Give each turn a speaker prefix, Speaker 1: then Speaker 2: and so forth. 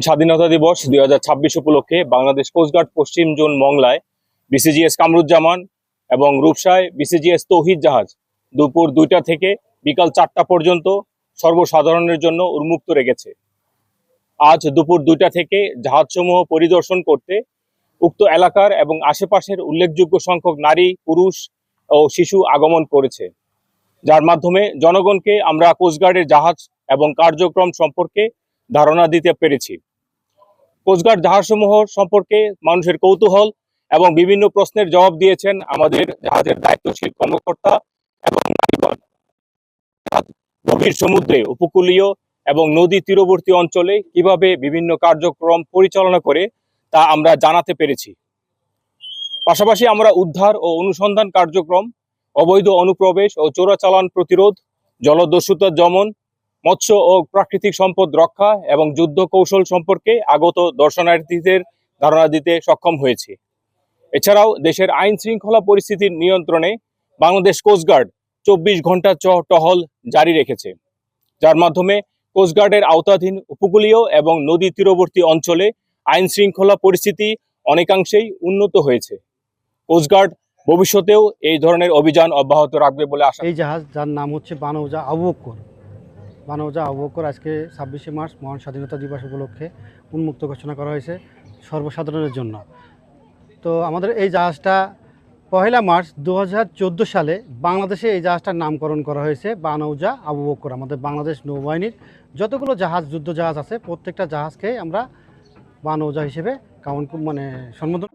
Speaker 1: স্বাধীনতা দিবস 2026 উপলক্ষে বাংলাদেশ কোস্টগার্ড পশ্চিম জোন মংলায় বিসিজিএস কামরুজ্জামান এবং রূপসায় বিসিজিএস তৌহিদ জাহাজ দুপুর 2টা থেকে বিকাল 4টা পর্যন্ত সর্বসাধারণের জন্য উন্মুক্ত রেখেছে। আজ দুপুর 2টা থেকে জাহাজসমূহ পরিদর্শন করতে উক্ত এলাকার এবং আশেপাশের উল্লেখযোগ্য সংখ্যক নারী, পুরুষ ও শিশু আগমন করেছে, যার মাধ্যমে জনগণকে আমরা কোস্টগার্ডের জাহাজ এবং কার্যক্রম সম্পর্কে ধারণা দিতে পেরেছি। কোস্টগার্ড জাহাজসমূহ সম্পর্কে মানুষের কৌতূহল এবং বিভিন্ন প্রশ্নের জবাব দিয়েছেন আমাদের জাহাজের দায়িত্বশীল কর্মকর্তা এবং নাবিকগণ। গভীর সমুদ্রে, উপকূলীয় এবং নদী তীরবর্তী অঞ্চলে কিভাবে বিভিন্ন কার্যক্রম পরিচালনা করে তা আমরা জানাতে পেরেছি। পাশাপাশি আমরা উদ্ধার ও অনুসন্ধান কার্যক্রম, অবৈধ অনুপ্রবেশ ও চোরাচালান প্রতিরোধ, জলদস্যুতা দমন, মৎস্য ও প্রাকৃতিক সম্পদ রক্ষা এবং যুদ্ধ কৌশল সম্পর্কে আগত দর্শনার্থীদের ধারণা দিতে সক্ষম হয়েছি। এছাড়াও দেশের আইন শৃঙ্খলা পরিস্থিতির নিয়ন্ত্রণে বাংলাদেশ কোস্টগার্ড 24 ঘন্টা টহল জারি রেখেছে, যার মাধ্যমে কোস্টগার্ডের আওতাধীন উপকূলীয় এবং নদী তীরবর্তী অঞ্চলে আইন শৃঙ্খলা পরিস্থিতি অনেকাংশেই উন্নত হয়েছে। কোস্টগার্ড ভবিষ্যতেও এই ধরনের অভিযান অব্যাহত রাখবে বলে আশা।
Speaker 2: এই জাহাজ, যার নাম হচ্ছে বানৌজা আবু বক্কর, আজকে 26শে মার্চ মহান স্বাধীনতা দিবস উপলক্ষে উন্মুক্ত ঘোষণা করা হয়েছে সর্বসাধারণের জন্য। তো আমাদের এই জাহাজটা 1 মার্চ 2014 সালে বাংলাদেশে এই জাহাজটার নামকরণ করা হয়েছে বানৌজা আবু বক্কর। আমাদের বাংলাদেশ নৌবাহিনীর যতগুলো জাহাজ, যুদ্ধ জাহাজ আছে, প্রত্যেকটা জাহাজকে আমরা বানৌজা হিসেবে সম্বোধন